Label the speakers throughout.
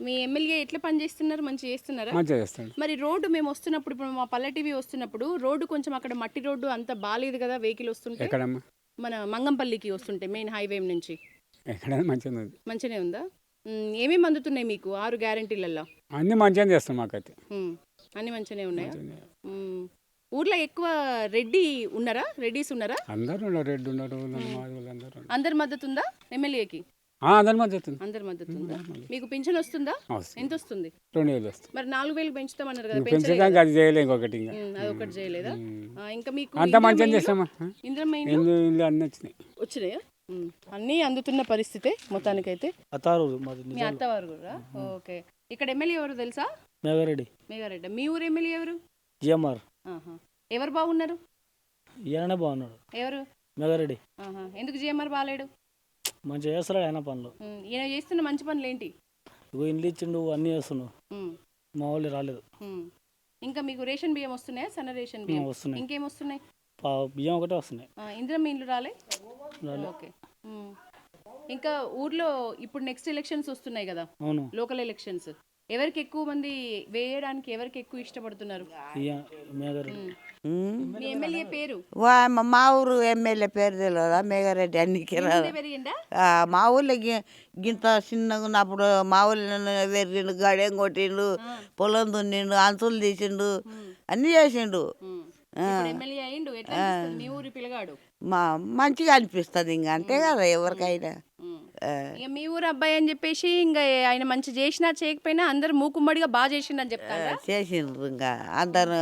Speaker 1: మీ MLA ఎట్లా పని చేస్తున్నారు? మంచిగా చేస్తున్నారా?
Speaker 2: మంచిగా చేస్తాడు.
Speaker 1: మరి రోడ్డు మేము వస్తున్నప్పుడు ఇప్పుడు మా పల్లె టీవీ వస్తున్నప్పుడు రోడ్డు కొంచెం అక్కడ మట్టి రోడ్డు అంత బాలేదు కదా వెహికల్ వస్తుంటే
Speaker 2: ఎక్కడమ్మా
Speaker 1: మన మంగంపల్లికి వస్తుంటే మెయిన్ హైవే నుంచి
Speaker 2: ఎక్కడైనా మంచిగా ఉంది.
Speaker 1: మంచిగానే ఉందా? ఏమేమి అందుతున్నాయి మీకు 6 గ్యారెంటీలలో?
Speaker 2: అన్నీ మంచిగా చేస్తాం మాకైతే.
Speaker 1: అన్ని మంచిగానే ఉన్నాయా?
Speaker 2: మంచిగానే.
Speaker 1: ఊర్లో ఎక్కువ రెడ్డి ఉన్నారా? రెడ్డీస్ ఉన్నారా?
Speaker 2: అందరూ ఉన్నారు, రెడ్డి ఉన్నారు, మాదిగోళ్ళు అందరూ ఉన్నారు.
Speaker 1: అందరి మద్దతు ఉందా ఎమ్మెల్యేకి?
Speaker 2: అందరి మద్దతు ఉంది.
Speaker 1: అందరి మద్దతు ఉందా? మీకు పింఛన్ వస్తుందా?
Speaker 2: వస్తుంది.
Speaker 1: ఎంత వస్తుంది?
Speaker 2: 2000 వస్తుంది.
Speaker 1: మరి 4000 పెంచుతామన్నారు కదా,
Speaker 2: పెంచడానికి అది చేయలే ఇంకొకటి ఇంకా.
Speaker 1: అదొకటి చేయలేదా? ఇంకా మీకు
Speaker 2: అంతా మంచిగా చేస్తామా.
Speaker 1: ఇంద్రమ్మ
Speaker 2: ఇల్లు అన్నీ వచ్చినాయి.
Speaker 1: వచ్చినాయా? అన్నీ అందుతున్న పరిస్థితే మొత్తానికైతే. మీ అత్తవారు కూడా? ఓకే. ఇక్కడ ఎమ్మెల్యే ఎవరు తెలుసా?
Speaker 3: మేఘారెడ్డి.
Speaker 1: మేఘారెడ్డి. మీ ఊరు ఎమ్మెల్యే ఎవరు?
Speaker 3: జిఎంఆర్.
Speaker 1: ఎవరు బాగున్నారు?
Speaker 3: ఈయననే బాగున్నాడు.
Speaker 1: ఎవరు?
Speaker 3: మేఘారెడ్డి.
Speaker 1: ఎందుకు జిఎంఆర్ బాగాలేడు?
Speaker 3: మంచిగా చేస్తాడు ఆయన పనులు.
Speaker 1: ఈయన చేస్తున్న మంచి పనులు ఏంటి?
Speaker 3: ఇగో ఇండ్లు ఇచ్చిండు, అన్నీ చేస్తున్నావు. మా వాళ్ళు రాలేదు.
Speaker 1: ఇంకా మీకు రేషన్ బియ్యం వస్తున్నాయా? సన్న రేషన్ బియ్యం
Speaker 3: వస్తున్నాయి.
Speaker 1: ఇంకేం వస్తున్నాయి?
Speaker 3: బియ్యం ఒకటే వస్తున్నాయి.
Speaker 1: ఇందిరమ్మ ఇండ్లు రాలే? ఓకే. ఇంకా ఊర్లో ఇప్పుడు నెక్స్ట్ ఎలక్షన్స్ వస్తున్నాయి కదా,
Speaker 3: అవును,
Speaker 1: లోకల్ ఎలక్షన్స్. ఎవరికి ఎక్కువ మంది వేయడానికి ఎవరికి ఎక్కువ ఇష్టపడుతున్నారు?
Speaker 3: మేఘారెడ్డి.
Speaker 1: మీ ఎమ్మెల్యే పేరు?
Speaker 4: మా ఊరు ఎమ్మెల్యే పేరు తెలియదా? మేఘారెడ్డి. అన్నికి
Speaker 1: పెరిగిందా?
Speaker 4: మా ఊళ్ళో గింత చిన్నగా ఉన్నప్పుడు మా ఊళ్ళో పెరిగిండు, గడేం కొట్టిండు, పొలం దున్నిండు, అంచులు తీసిండు, అన్ని చేసిండు.
Speaker 1: ఎమ్మెల్యే అయిండు. ఎట్లా అనిపిస్తుంది మీ ఊరి పిల్లగాడు?
Speaker 4: మంచిగా అనిపిస్తుంది. ఇంకా అంతే కదా ఎవరికైనా.
Speaker 1: ఇక మీ ఊరు అబ్బాయి అని చెప్పేసి ఇంకా ఆయన మంచి చేసినా చేయకపోయినా అందరు మూకుమ్మడిగా బాగా చేసిండు అని చెప్తారా?
Speaker 4: చేసిండ్రు. ఇంకా అందరు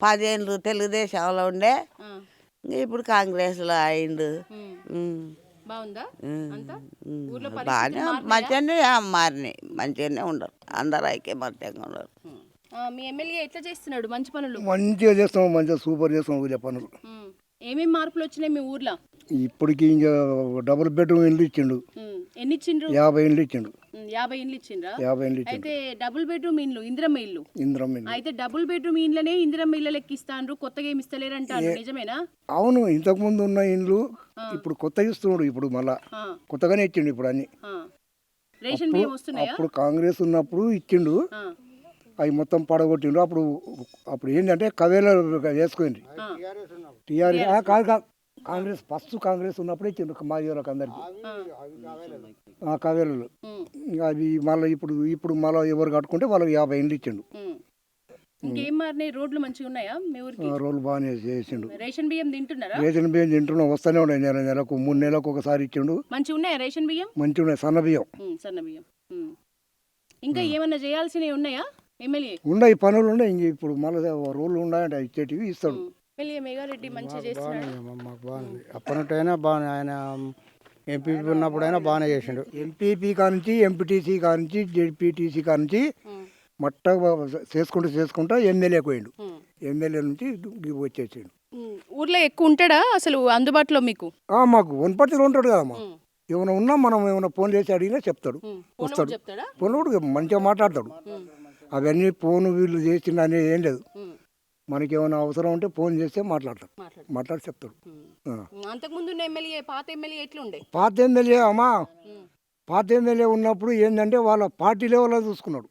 Speaker 4: 10 ఏళ్ళు తెలుగుదేశంలో ఉండే, ఇప్పుడు కాంగ్రెస్లో అయిండు.
Speaker 1: బాగుందా?
Speaker 4: బాగానే మంచిగానే మారినాయి, మంచిగానే ఉండరు, అందరు ఐక్యమత్యంగా ఉండరు.
Speaker 1: మీ ఎమ్మెల్యే ఎట్లా చేస్తున్నాడు మంచి పనులు?
Speaker 5: మంచిగా చేస్తాం, మంచిగా సూపర్ చేస్తాం పనులు.
Speaker 1: ఏమేమి మార్పులు వచ్చినాయి మీ ఊర్లో?
Speaker 5: ఇప్పటికి ఇంకా డబుల్ బెడ్రూమ్ ఇండ్లు ఇచ్చిండు.
Speaker 1: ఎన్ని ఇచ్చిండ్రు?
Speaker 5: 50 ఇండ్లు ఇచ్చిండు.
Speaker 1: 50 ఇండ్లు ఇచ్చిండ్రా?
Speaker 5: 50 ఇండ్లు ఇచ్చిండు.
Speaker 1: అయితే డబుల్ బెడ్రూమ్ ఇండ్లు ఇందిరమ్మ ఇల్లు. అయితే డబుల్ బెడ్రూమ్ ఇండ్లనే ఇందిరమ్మ ఇళ్ళ లెక్కిస్తాండ్రు, కొత్తగా ఏమి ఇస్తలేరు అంటారు, నిజమేనా?
Speaker 5: అవును, ఇంతకు ముందు ఉన్న ఇండ్లు ఇప్పుడు కొత్తగా ఇస్తున్నాడు. ఇప్పుడు మళ్ళా కొత్తగానే ఇచ్చిండు ఇప్పుడు అన్ని.
Speaker 1: రేషన్ బియ్యం వస్తున్నాయా?
Speaker 5: అప్పుడు కాంగ్రెస్ ఉన్నప్పుడు ఇచ్చిండు, అవి మొత్తం పడగొట్టిండు. అప్పుడు ఏంటంటే కవేలో వేసుకుంది టీఆర్ఎస్. కాదు, కాంగ్రెస్ ఫస్ట్ కాంగ్రెస్ ఉన్నప్పుడే ఇచ్చిండు మా ఊళ్ళకి అందరికి కవేలు. అవి మళ్ళీ ఇప్పుడు మళ్ళీ ఎవరు కట్టుకుంటే వాళ్ళకి 50 ఇండ్లు ఇచ్చిండు.
Speaker 1: ఇంకేం మారినాయి? రోడ్లు మంచిగా ఉన్నాయా మీ ఊరికి?
Speaker 5: రోడ్లు బాగానే చేసిండు.
Speaker 1: రేషన్ బియ్యం తింటున్నారా?
Speaker 5: రేషన్ బియ్యం తింటున్నాం, వస్తూనే ఉన్నాయి. నెలకు 3 నెలలకు ఒకసారి ఇచ్చిండు.
Speaker 1: మంచిగా ఉన్నాయా రేషన్ బియ్యం?
Speaker 5: మంచిగా ఉన్నాయి, సన్న బియ్యం.
Speaker 1: సన్న బియ్యం. ఇంకా ఏమన్నా చేయాల్సినవి ఉన్నాయా ఎమ్మెల్యే?
Speaker 5: ఉన్నాయి, పనులు ఉన్నాయి. ఇంక ఇప్పుడు మళ్ళీ రోడ్లు ఉన్నాయంటే ఇచ్చేటివి ఇస్తాడు.
Speaker 1: ఎమ్మెల్యే మేఘారెడ్డి మంచిగా చేస్తున్నాడు.
Speaker 6: మాకు బాగుంది. అప్పటినట్టయినా బాగానే, ఆయన ఎంపీపీ ఉన్నప్పుడైనా బాగానే చేసిండు.
Speaker 5: ఎంపీపీ కానుంచి, ఎంపీటీసీ కానుంచి, జెడ్పీటీసీ కానుంచి మట్ట చేసుకుంటా ఎమ్మెల్యేకి పోయిండు. ఎమ్మెల్యే నుంచి వచ్చేసాడు.
Speaker 1: ఊర్లో ఎక్కువ ఉంటాడా అసలు అందుబాటులో మీకు?
Speaker 5: మాకు వనపర్తిలో ఉంటాడు కదమ్మా. ఏమైనా ఉన్నా మనం ఏమైనా ఫోన్ చేసి అడిగినా చెప్తాడు, వస్తాడు. ఫోన్ కూడా మంచిగా మాట్లాడతాడు. అవన్నీ ఫోన్ వీళ్ళు చేసిండు అనేది ఏం లేదు. మనకి ఏమైనా అవసరం ఉంటే ఫోన్ చేస్తే మాట్లాడి చెప్తాడు.
Speaker 1: అంతకుముందు ఎమ్మెల్యే, పాత ఎమ్మెల్యే ఎట్లుండే?
Speaker 5: పాత ఎమ్మెల్యే అమ్మా, పాత ఎమ్మెల్యే ఉన్నప్పుడు ఏంటంటే వాళ్ళ పార్టీ లెవెల్లో చూసుకున్నాడు.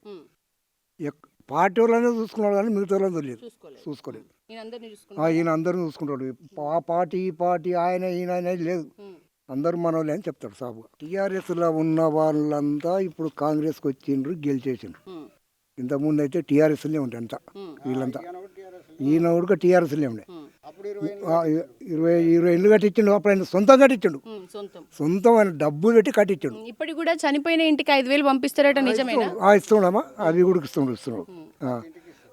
Speaker 5: పార్టీ వాళ్ళనే చూసుకున్నాడు కానీ మిగతా వాళ్ళని తెలియదు, చూసుకోలేదు. ఈయన అందరిని చూసుకుంటాడు. ఆ పార్టీ ఈ పార్టీ ఆయన ఈయన అనేది లేదు, అందరూ మనోళ్ళే అని చెప్తాడు సాబుగా. టీఆర్ఎస్లో ఉన్న వాళ్ళంతా ఇప్పుడు కాంగ్రెస్కి వచ్చిండ్రు, గెలిచేసిండ్రు. ఇంతకుముందు అయితే టీఆర్ఎస్లే ఉండే అంతా, వీళ్ళంతా. ఈయన కూడా టీఆర్ఎస్లే ఉండే. 20 ఇల్లు కట్టించిండు. అప్పుడు ఆయన సొంతం కట్టించిండు, సొంతం ఆయన డబ్బు పెట్టి కట్టించాడు.
Speaker 1: ఇప్పుడు కూడా చనిపోయిన ఇంటికి 5000 పంపిస్తారట, నిజమేనా?
Speaker 5: ఇస్తున్నాడమ్మా, అవి కూడా ఇస్తున్నాడు.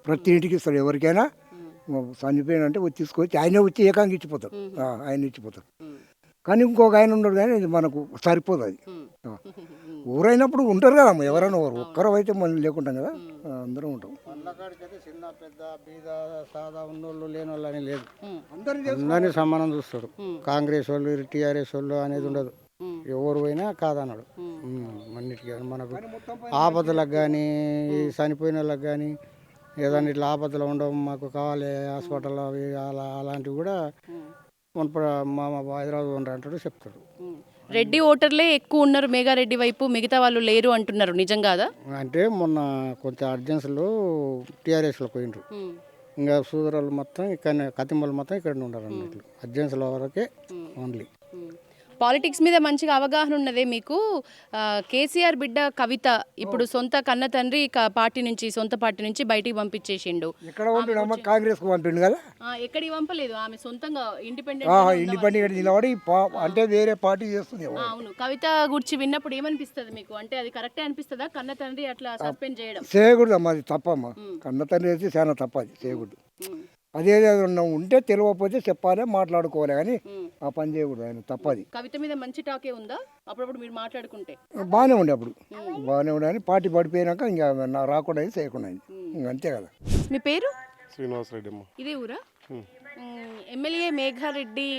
Speaker 5: ప్రతి ఇంటికి ఇస్తాడు. ఎవరికైనా చనిపోయినంటే వచ్చి తీసుకొచ్చి ఆయనే వచ్చి ఏకాంగా ఇచ్చిపోతాడు, ఆయన ఇచ్చిపోతాడు. కానీ ఇంకొక ఆయన ఉండడు, కానీ మనకు సరిపోదు అది. ఊరైనప్పుడు ఉంటారు కదా ఎవరైనా, ఒక్కరు అయితే మనం లేకుంటాం కదా, అందరం ఉంటాం.
Speaker 6: చిన్న పెద్ద బీద సాదా ఉన్నోళ్ళు లేని వాళ్ళు అని లేదు, అందరినీ సమానం చూస్తాడు. కాంగ్రెస్ వాళ్ళు టీఆర్ఎస్ వాళ్ళు అనేది ఉండదు, ఎవరు పోయినా కాదన్నాడు. అన్నిటికీ మనకు ఆపదలకు కానీ, చనిపోయిన వాళ్ళకి కానీ, ఏదైనా ఇట్లా ఆపదలు ఉండవు, మాకు కావాలి హాస్పిటల్ అవి అలాంటివి కూడా మా హైదరాబాద్ ఉండరు అంటాడు, చెప్తాడు.
Speaker 1: రెడ్డి ఓటర్లే ఎక్కువ ఉన్నారు మేఘారెడ్డి వైపు, మిగతా వాళ్ళు లేరు అంటున్నారు, నిజం కాదా?
Speaker 6: అంటే మొన్న కొంచెం అర్జెన్సీలో టీఆర్ఎస్లో పోయిండ్రు. ఇంకా సూదరాలు మొత్తం ఇక్కడ, కతిమలు మొత్తం ఇక్కడ ఉండరు అన్నట్లు. అర్జెన్సీల వరకే ఓన్లీ.
Speaker 1: పాలిటిక్స్ మీద మంచిగా అవగాహన ఉన్నదే మీకు. కేసీఆర్ బిడ్డ కవిత ఇప్పుడు సొంత కన్న తండ్రి పార్టీ నుంచి, సొంత పార్టీ నుంచి బయటికి పంపించేసిండు.
Speaker 5: ఎక్కడ పంపిండు? కాంగ్రెస్ కు పంపిండు కదా.
Speaker 1: ఎక్కడికి పంపలేదు, ఆమె సొంతంగా ఇండిపెండెంట్
Speaker 5: ఇండిపెండెంట్ నిలబడి అంటే వేరే పార్టీ చేస్తుంది.
Speaker 1: అవును, కవిత గురించి విన్నప్పుడు ఏమనిపిస్తుంది మీకు? అంటే అది కరెక్టే అనిపిస్తుందా కన్న తండ్రి అట్లా సస్పెండ్ చేయడం?
Speaker 5: చేయకూడదు అమ్మా, అది తప్పమ్మా. కన్న తండ్రి అయితే చాలా తప్ప, అది చేయకూడదు. అదేదో ఉంటే తెలియకపోతే చెప్పాలి, మాట్లాడుకోవాలి, కానీ ఆ పని చేయకూడదు. ఆయన తప్పది.
Speaker 1: కవిత మీద మంచి టాకే ఉందా అప్పుడప్పుడు మీరు మాట్లాడుకుంటే?
Speaker 5: బాగానే ఉండే అప్పుడు, బాగానే ఉండే అని పార్టీ పడిపోయినాక ఇంకా నా రాకుండా అయింది, చేయకుండా అయింది, ఇంకా అంతే కదా.
Speaker 1: మీ పేరు?
Speaker 7: శ్రీనివాస్ రెడ్డి అమ్మ.
Speaker 1: ఇదే ఊరా? ఎమ్మెల్యే మేఘారెడ్డి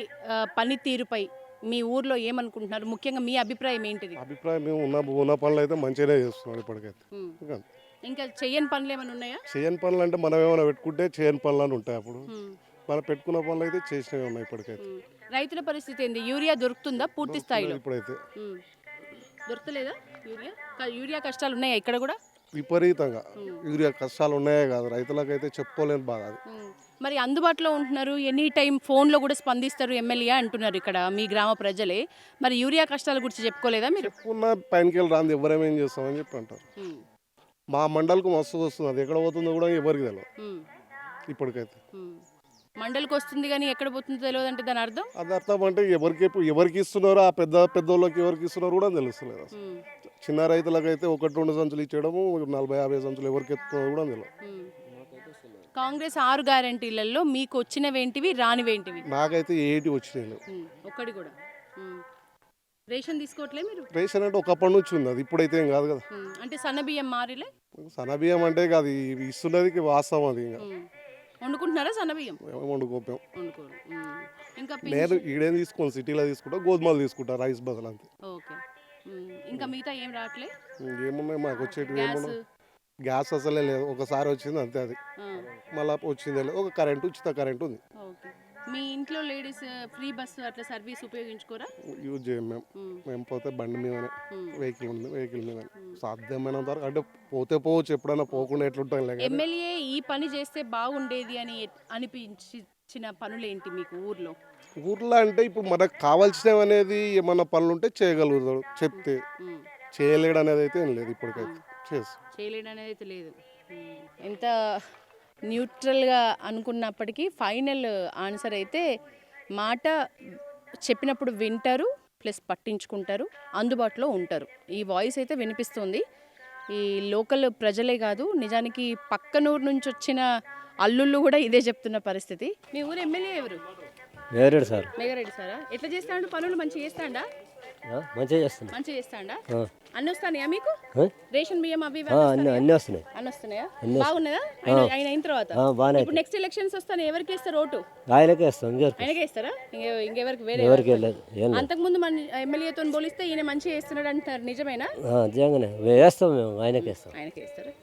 Speaker 1: పనితీరుపై మీ ఊర్లో ఏమనుకుంటున్నారు? ముఖ్యంగా మీ అభిప్రాయం ఏంటిది?
Speaker 7: అభిప్రాయం మేము ఉన్న పనులు అయితే మంచిగానే చేస్తున్నాం ఇప్పటికైతే.
Speaker 1: ఇంకా చెయ్యని పనులు ఏమైనా ఉన్నాయా?
Speaker 7: చేయని పనులు అంటే మనం ఏమైనా పెట్టుకుంటే చేయని పనులు అని ఉంటాయి. అప్పుడు మనం పెట్టుకున్న పనులు అయితే చేసినవి ఉన్నాయి ఇప్పటికైతే.
Speaker 1: రైతుల పరిస్థితి ఏంది? యూరియా దొరుకుతుందా పూర్తి స్థాయిలో?
Speaker 7: ఇప్పుడైతే
Speaker 1: దొరకలేదా యూరియా? యూరియా కష్టాలు ఉన్నాయా ఇక్కడ కూడా?
Speaker 7: విపరీతంగా యూరియా కష్టాలు ఉన్నాయే కాదు, రైతులకైతే చెప్పుకోలేని బాధ అది.
Speaker 1: మరి అందుబాటులో ఉంటున్నారు, ఎనీ టైం ఫోన్లో కూడా స్పందిస్తారు ఎమ్మెల్యే అంటున్నారు ఇక్కడ మీ గ్రామ ప్రజలే. మరి యూరియా కష్టాల గురించి చెప్పుకోలేదా మీరు?
Speaker 7: చెప్పుకున్న పైనకి వెళ్ళి రాంది ఎవరేమేం చేస్తామని చెప్పి అంటారు. మా మండలకు మస్తు వస్తుంది, అది ఎక్కడ పోతుందో కూడా ఎవరికి తెలియదు ఇప్పటికైతే.
Speaker 1: మండలికి వస్తుంది కానీ ఎక్కడ పోతుందో తెలియదు అంటే దాని అర్థం?
Speaker 7: అది అర్థం అంటే ఎవరికి ఇస్తున్నారో, ఆ పెద్దోళ్ళకి ఎవరికి ఇస్తున్నారో కూడా తెలుస్తలేదు అసలు. చిన్న రైతులకైతే 1-2 సంచులు ఇచ్చేయడము, 40-50 సంచులు ఎవరికి ఎత్తుకున్నదో కూడా తెలియదు.
Speaker 1: కాంగ్రెస్ 6 గ్యారెంటీలలో మీకు వచ్చినవేంటివి, రానివేంటివి?
Speaker 7: నాకైతే ఏటి వచ్చినాయి
Speaker 1: ఒక్కడి కూడా. రేషన్ తీసుకోవట్లే మీరు?
Speaker 7: రేషన్ అంటే ఒకప్పటి నుంచి ఉంది, అది ఇప్పుడైతే ఏం కాదు కదా.
Speaker 1: అంటే సన్నబియ్యం మారిలే?
Speaker 7: సన్నబియ్యం అంటే అది ఇస్తున్నది వాస్తవం, అది ఇంకా
Speaker 1: వండుకుంటున్నారా సన్నబియ్యం?
Speaker 7: వండుకోపాం.
Speaker 1: ఇంకా
Speaker 7: నేను ఈడేం తీసుకోను, సిటీలో తీసుకుంటా, గోధుమలు తీసుకుంటా రైస్ బదులు అంతే.
Speaker 1: ఓకే. ఇంకా మిగతా ఏం రావట్లే?
Speaker 7: ఏమున్నాయి మాకు వచ్చేటివి? ఏమున్నాయి, గ్యాస్ అసలే లేదు, ఒకసారి వచ్చింది అంతే, అది మళ్ళీ వచ్చిందే లేదు. ఒక కరెంటు, ఉచిత కరెంటు ఉంది.
Speaker 1: మీ ఇంట్లో లేడీస్ ఫ్రీ బస్సు అట్లా సర్వీస్ ఉపయోగించుకోరా?
Speaker 7: యూజ్ చేయం మేము పోతే బండి మీదనే, వెహికల్ మీద సాధ్యమైనంత వరకు. అంటే పోతే పోవచ్చు, ఎప్పుడైనా పోకుండా ఎట్లుంటాం.
Speaker 1: ఎమ్మెల్యే ఈ పని చేస్తే బాగుండేది అని అనిపించిన పనులేంటి మీకు ఊర్లో?
Speaker 7: ఊర్లో అంటే ఇప్పుడు మనకు కావాల్సినవి అనేది ఏమన్నా పనులు ఉంటే చేయగలుగుతాడు, చెప్తే. చేయలేడు అనేది అయితే ఏం లేదు ఇప్పటికైతే.
Speaker 1: చేయలేడు అనేది అయితే లేదు. ఎంత న్యూట్రల్గా అనుకున్నప్పటికీ ఫైనల్ ఆన్సర్ అయితే మాట చెప్పినప్పుడు వింటారు, ప్లస్ పట్టించుకుంటారు, అందుబాటులో ఉంటారు. ఈ వాయిస్ అయితే వినిపిస్తుంది. ఈ లోకల్ ప్రజలే కాదు, నిజానికి పక్కనూరు నుంచి వచ్చిన అల్లుళ్ళు కూడా ఇదే చెప్తున్న పరిస్థితి. మీ ఊరు ఎమ్మెల్యే ఎవరు? మేఘారెడ్డి సారా? ఎట్లా చేస్తాడు పనులు? మంచిగా చేస్తాడా? మంచిగా చేస్తాడా? అన్నీ వస్తాయా మీకు? రేషన్ బియ్యం అవి అన్నీ వస్తున్నాయా? బాగున్నదా ఆయన అయిన తర్వాత? ఇప్పుడు నెక్స్ట్ ఎలక్షన్స్ వస్తాను, ఎవరికి వేస్తారు ఓటు? ఆయనకే వేస్తారా? ఇంకెవరికి? వేరే అంతకుముందు మన ఎమ్మెల్యేతో పోలిస్తే ఈయన మంచిగా చేస్తున్నాడు అంటారు, నిజమేనా?
Speaker 8: వేస్తాం మేము, ఆయనకే
Speaker 1: వేస్తారు.